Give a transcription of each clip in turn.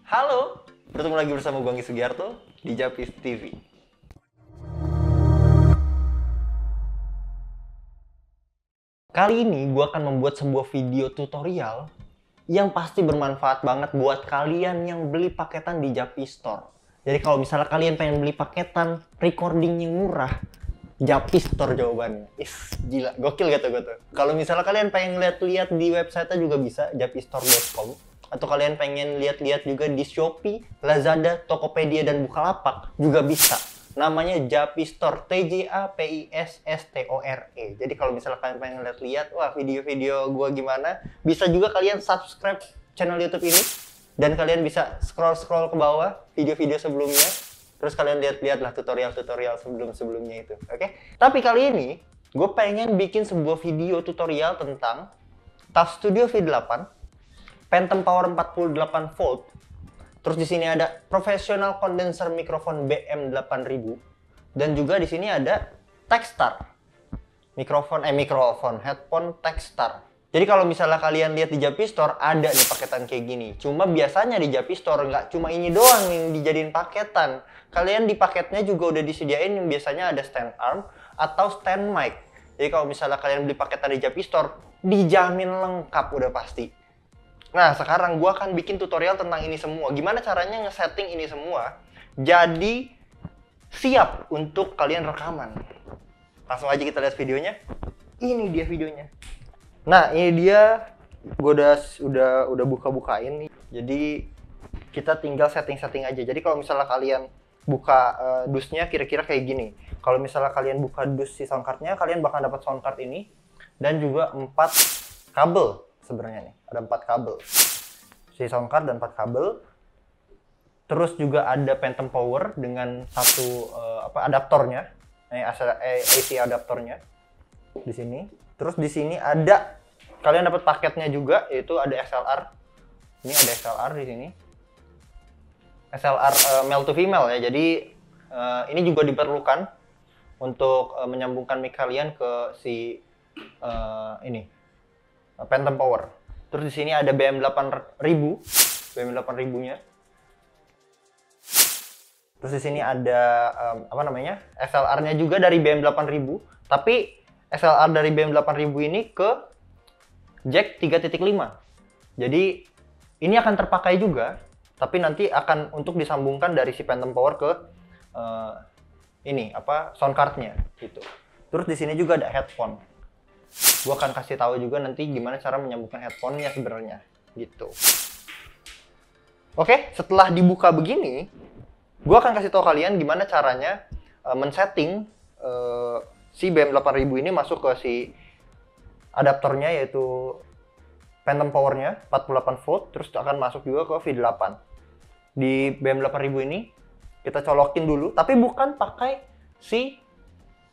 Halo, bertemu lagi bersama gue Anggi Sugiarto di Japis TV. Kali ini gue akan membuat sebuah video tutorial yang pasti bermanfaat banget buat kalian yang beli paketan di Japis Store. Jadi kalau misalnya kalian pengen beli paketan recording yang murah, Japis Store jawabannya. Gila, gokil gitu gue tuh. Kalau misalnya kalian pengen lihat-lihat di website-nya juga bisa, japistore.com. Atau kalian pengen lihat-lihat juga di Shopee, Lazada, Tokopedia, dan Bukalapak juga bisa. Namanya Japis Store, T-J-A-P-I-S-S-T-O-R-E. Jadi kalau misalnya kalian pengen lihat-lihat, wah video-video gue gimana, bisa juga kalian subscribe channel YouTube ini. Dan kalian bisa scroll-scroll ke bawah video-video sebelumnya. Terus kalian lihat-lihat lah tutorial-tutorial sebelum-sebelumnya itu, oke? Tapi kali ini, gue pengen bikin sebuah video tutorial tentang TUF Studio V8, Phantom Power 48 volt. Terus di sini ada professional condenser mikrofon BM8000 dan juga di sini ada Techstar. Mikrofon headphone Techstar. Jadi kalau misalnya kalian lihat di Japis Store ada nih paketan kayak gini. Cuma biasanya di Japis Store nggak cuma ini doang yang dijadiin paketan. Kalian di paketnya juga udah disediain yang biasanya ada stand arm atau stand mic. Jadi kalau misalnya kalian beli paketan di Japis Store dijamin lengkap udah pasti. Nah, sekarang gue akan bikin tutorial tentang ini semua. Gimana caranya nge-setting ini semua jadi siap untuk kalian rekaman. Langsung aja kita lihat videonya. Ini dia videonya. Nah, ini dia. Gue udah buka-bukain nih. Jadi kita tinggal setting-setting aja. Jadi kalau misalnya kalian buka dusnya kira-kira kayak gini. Kalau misalnya kalian buka dus si soundcardnya, kalian bakal dapat soundcard ini dan juga 4 kabel. Sebenarnya nih ada 4 kabel, si soundcard dan 4 kabel. Terus juga ada Phantom Power dengan satu adaptornya, AC adaptornya di sini. Terus di sini ada kalian dapat paketnya juga, yaitu ada XLR. Ini ada XLR di sini, XLR male to female ya. Jadi ini juga diperlukan untuk menyambungkan mic kalian ke si ini Phantom Power. Terus di sini ada BM8000-nya. Terus di sini ada XLR-nya juga dari BM8000, tapi XLR dari BM8000 ini ke jack 3.5. Jadi ini akan terpakai juga, tapi nanti akan untuk disambungkan dari si Phantom Power ke soundcard-nya gitu. Terus di sini juga ada headphone. Gue akan kasih tahu juga nanti gimana cara menyambungkan headphone-nya sebenarnya gitu. Oke, setelah dibuka begini, gue akan kasih tahu kalian gimana caranya men-setting si BM8000 ini masuk ke si adaptornya, yaitu Phantom Power-nya 48 volt, terus akan masuk juga ke V8. Di BM8000 ini kita colokin dulu, tapi bukan pakai si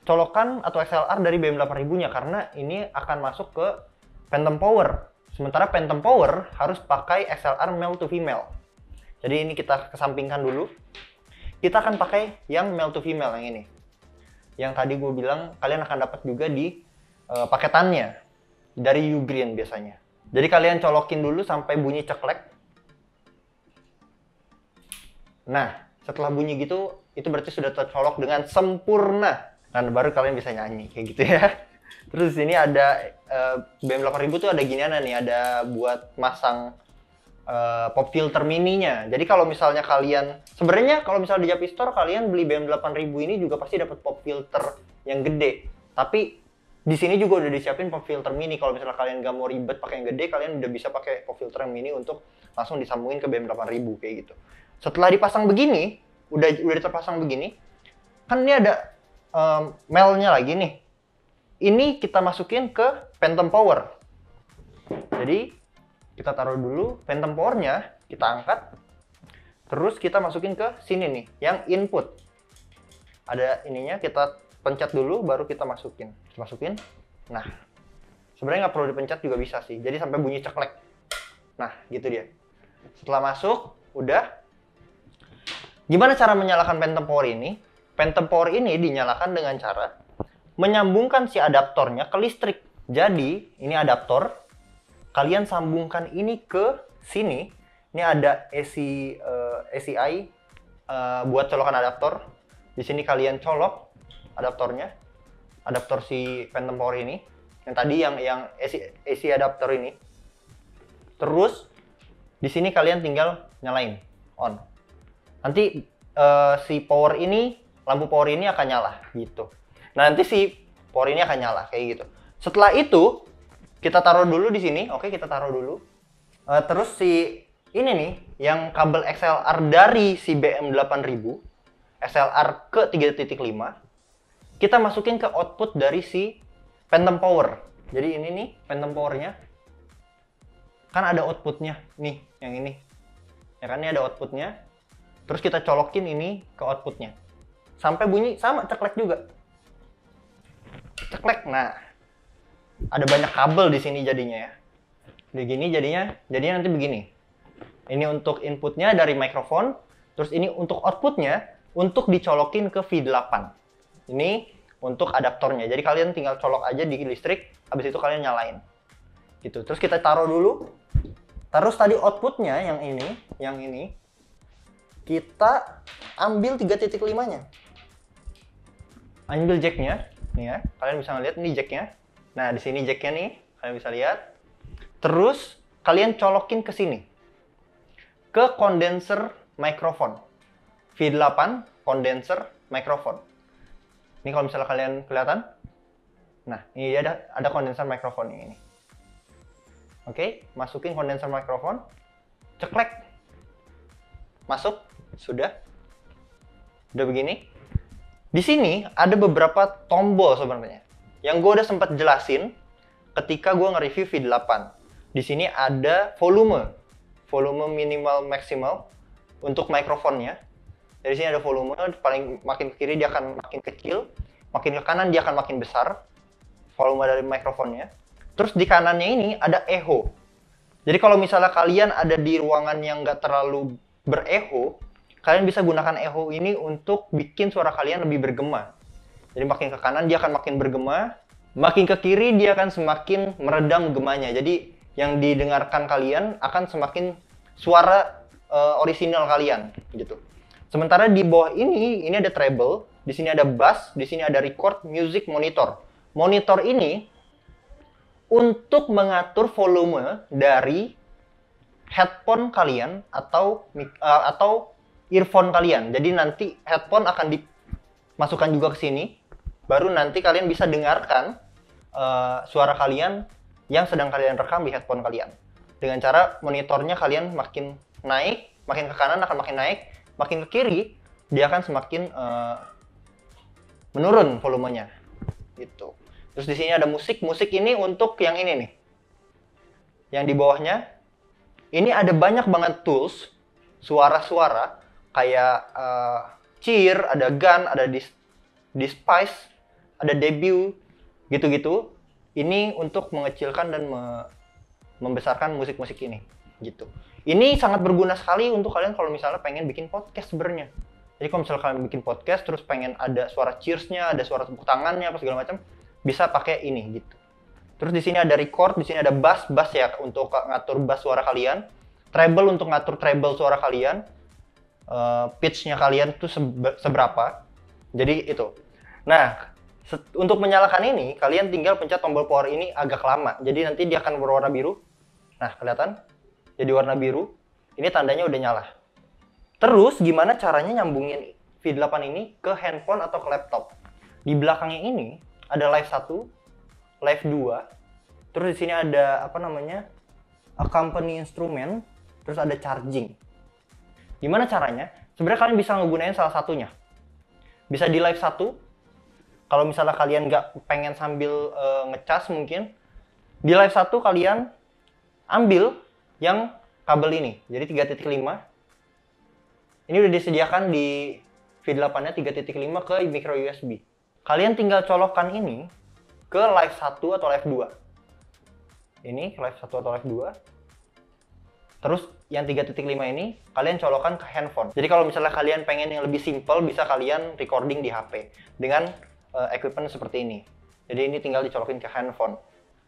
colokan atau XLR dari BM8000-nya, karena ini akan masuk ke Phantom Power. Sementara Phantom Power harus pakai XLR male to female. Jadi ini kita kesampingkan dulu. Kita akan pakai yang male to female yang ini. Yang tadi gue bilang kalian akan dapat juga di paketannya dari Ugreen biasanya. Jadi kalian colokin dulu sampai bunyi ceklek. Nah, setelah bunyi gitu, itu berarti sudah tercolok dengan sempurna. Dan baru kalian bisa nyanyi kayak gitu ya. Terus di sini ada BM8000 tuh ada ginian nih, ada buat masang pop filter mininya. Jadi kalau misalnya kalian sebenarnya kalau misalnya di Japis Store kalian beli BM8000 ini juga pasti dapat pop filter yang gede. Tapi di sini juga udah disiapin pop filter mini. Kalau misalnya kalian nggak mau ribet pakai yang gede, kalian udah bisa pakai pop filter yang mini untuk langsung disambungin ke BM8000 kayak gitu. Setelah dipasang begini, udah terpasang begini, kan ini ada male-nya lagi nih. Ini kita masukin ke Phantom Power. Jadi kita taruh dulu Phantom Power-nya, kita angkat. Terus kita masukin ke sini nih, yang input. Ada ininya, kita pencet dulu baru kita masukin. Masukin. Nah, sebenarnya nggak perlu dipencet juga bisa sih. Jadi sampai bunyi ceklek. Nah, gitu dia. Setelah masuk, udah. Gimana cara menyalakan Phantom Power ini? Phantom Power ini dinyalakan dengan cara menyambungkan si adaptornya ke listrik. Jadi, ini adaptor. Kalian sambungkan ini ke sini. Ini ada ACI buat colokan adaptor. Di sini kalian colok adaptornya, adaptor si Phantom Power ini. Yang tadi yang AC adaptor ini. Terus di sini kalian tinggal nyalain on. Nanti si power ini, lampu power ini akan nyala gitu. Nah, nanti si power ini akan nyala kayak gitu. Setelah itu kita taruh dulu di sini. Oke, kita taruh dulu. Terus si ini nih yang kabel XLR dari si BM8000 XLR ke 3.5 kita masukin ke output dari si Phantom Power. Jadi ini nih Phantom Powernya kan ada outputnya nih, yang ini ya kan, ini ada outputnya. Terus kita colokin ini ke outputnya sampai bunyi sama, ceklek juga, ceklek. Nah, ada banyak kabel di sini jadinya ya, begini jadinya nanti begini. Ini untuk inputnya dari mikrofon, terus ini untuk outputnya untuk dicolokin ke V8. Ini untuk adaptornya. Jadi kalian tinggal colok aja di listrik, habis itu kalian nyalain. Gitu. Terus kita taruh dulu. Terus tadi outputnya yang ini kita ambil 3.5-nya. Ambil jacknya, nih ya. Kalian bisa ngeliat ini jacknya. Nah, di sini jacknya nih, kalian bisa lihat. Terus kalian colokin ke sini. Ke condenser microphone. V8 condenser microphone. Ini kalau misalnya kalian kelihatan. Nah, ini ada condenser microphone ini. Oke, masukin condenser microphone. Ceklek. Masuk, sudah. Udah begini. Di sini ada beberapa tombol sebenarnya. Yang gue udah sempat jelasin ketika gue nge-review V8. Di sini ada volume minimal maksimal untuk mikrofonnya. Dari sini ada volume, paling makin ke kiri dia akan makin kecil, makin ke kanan dia akan makin besar volume dari mikrofonnya. Terus di kanannya ini ada echo. Jadi kalau misalnya kalian ada di ruangan yang nggak terlalu berecho, kalian bisa gunakan echo ini untuk bikin suara kalian lebih bergema. Jadi makin ke kanan dia akan makin bergema, makin ke kiri dia akan semakin meredam gemanya. Jadi yang didengarkan kalian akan semakin suara orisinal kalian gitu. Sementara di bawah ini ada treble, di sini ada bass, di sini ada record music monitor. Monitor ini untuk mengatur volume dari headphone kalian atau earphone kalian. Jadi nanti headphone akan dimasukkan juga ke sini, baru nanti kalian bisa dengarkan suara kalian yang sedang kalian rekam di headphone kalian. Dengan cara monitornya kalian makin naik, makin ke kanan akan makin naik, makin ke kiri dia akan semakin menurun volumenya. Gitu. Terus di sini ada musik. Musik ini untuk yang ini nih. Yang di bawahnya ini ada banyak banget tools suara-suara kayak cheer, ada gun, ada despice, ada debut, gitu-gitu. Ini untuk mengecilkan dan membesarkan musik-musik ini, gitu. Ini sangat berguna sekali untuk kalian kalau misalnya pengen bikin podcast sebenarnya. Jadi kalau misalnya kalian bikin podcast terus pengen ada suara cheers-nya, ada suara tepuk tangannya, apa segala macam, bisa pakai ini gitu. Terus di sini ada record, di sini ada bass ya untuk ngatur bass suara kalian, treble untuk ngatur treble suara kalian, pitch-nya kalian tuh seberapa. Jadi itu. Nah, untuk menyalakan ini, kalian tinggal pencet tombol power ini agak lama. Jadi nanti dia akan berwarna biru. Nah, kelihatan? Jadi warna biru. Ini tandanya udah nyala. Terus, gimana caranya nyambungin V8 ini ke handphone atau ke laptop? Di belakangnya ini, ada live 1, live 2. Terus di sini ada, accompany instrument. Terus ada charging. Gimana caranya? Sebenarnya kalian bisa ngegunain salah satunya. Bisa di live 1. Kalau misalnya kalian nggak pengen sambil ngecas mungkin, di live 1 kalian ambil yang kabel ini. Jadi 3.5. Ini udah disediakan di V8-nya 3.5 ke micro USB. Kalian tinggal colokkan ini ke live 1 atau live 2. Ini live 1 atau live 2. Terus yang 3.5 ini kalian colokkan ke handphone. Jadi kalau misalnya kalian pengen yang lebih simple, bisa kalian recording di HP dengan equipment seperti ini. Jadi ini tinggal dicolokin ke handphone.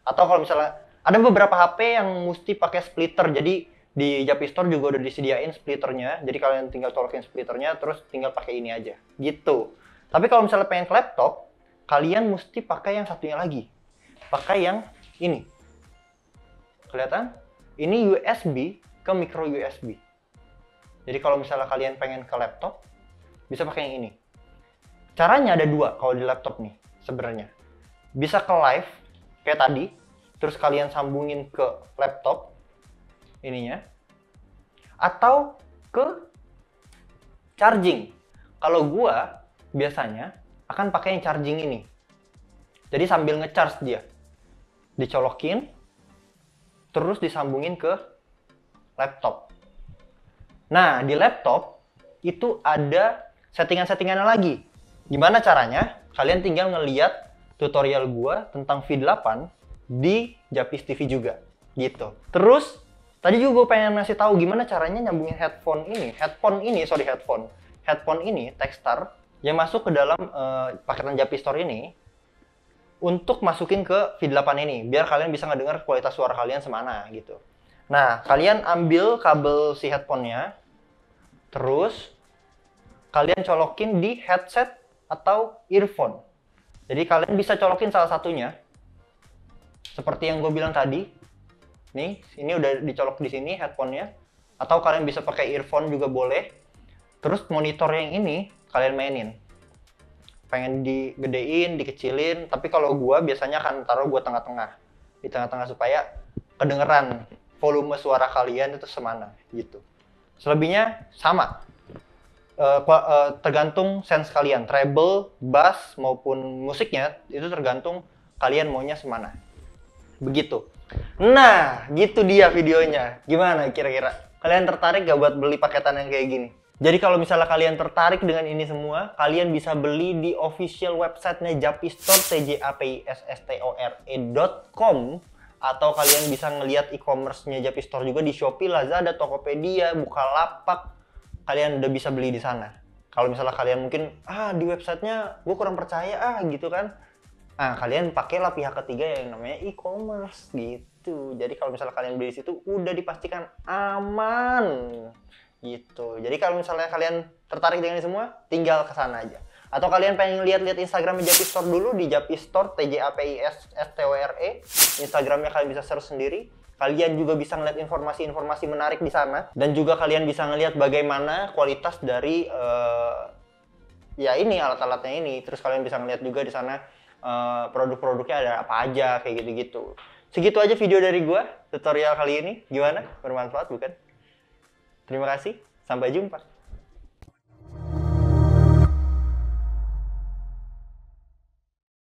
Atau kalau misalnya ada beberapa HP yang mesti pakai splitter, jadi Di Japi Store juga udah disediain splitternya, jadi kalian tinggal colokin splitternya, terus tinggal pakai ini aja, gitu. Tapi kalau misalnya pengen ke laptop, kalian mesti pakai yang satunya lagi. Pakai yang ini. Kelihatan? Ini USB ke micro USB. Jadi kalau misalnya kalian pengen ke laptop, bisa pakai yang ini. Caranya ada dua kalau di laptop nih, sebenarnya. Bisa ke live, kayak tadi, terus kalian sambungin ke laptop, ininya, atau ke charging. Kalau gua biasanya akan pakai yang charging ini. Jadi sambil ngecharge dia, dicolokin, terus disambungin ke laptop. Nah, di laptop itu ada settingan-settingannya lagi. Gimana caranya? Kalian tinggal ngeliat tutorial gua tentang V8 di Japis TV juga, gitu. Terus tadi juga gue pengen ngasih tahu gimana caranya nyambungin headphone ini, Techstar yang masuk ke dalam paketan Japis Store ini untuk masukin ke V8 ini, biar kalian bisa ngedengar kualitas suara kalian semana gitu. Nah, kalian ambil kabel si headphone-nya, terus kalian colokin di headset atau earphone. Jadi kalian bisa colokin salah satunya, seperti yang gue bilang tadi. Nih, ini udah dicolok di sini headphone-nya. Atau kalian bisa pakai earphone juga boleh. Terus monitor yang ini kalian mainin. Pengen digedein, dikecilin. Tapi kalau gua biasanya akan taruh gua tengah-tengah. Di tengah-tengah supaya kedengeran volume suara kalian itu semana gitu. Selebihnya sama. Tergantung sense kalian. Treble, bass maupun musiknya itu tergantung kalian maunya semana. Begitu. Nah, gitu dia videonya. Gimana kira-kira? Kalian tertarik gak buat beli paketan yang kayak gini? Jadi kalau misalnya kalian tertarik dengan ini semua, kalian bisa beli di official website-nya Japis Store, tjapistore.com, atau kalian bisa ngelihat e-commerce-nya Japis Store juga di Shopee, Lazada, Tokopedia, Bukalapak. Kalian udah bisa beli di sana. Kalau misalnya kalian mungkin, di websitenya gue kurang percaya gitu kan. Nah, kalian pakailah pihak ketiga yang namanya e-commerce gitu. Jadi kalau misalnya kalian beli di situ udah dipastikan aman gitu. Jadi kalau misalnya kalian tertarik dengan ini semua, tinggal ke sana aja. Atau kalian pengen lihat-lihat Instagram Japis Store dulu di Japis Store TJAPISSTORE. Instagramnya kalian bisa search sendiri. Kalian juga bisa ngeliat informasi-informasi menarik di sana, dan juga kalian bisa ngeliat bagaimana kualitas dari alat-alatnya ini. Terus kalian bisa ngeliat juga di sana produk-produknya ada apa aja, kayak gitu-gitu. Segitu aja video dari gua, tutorial kali ini. Gimana? Bermanfaat bukan? Terima kasih, sampai jumpa.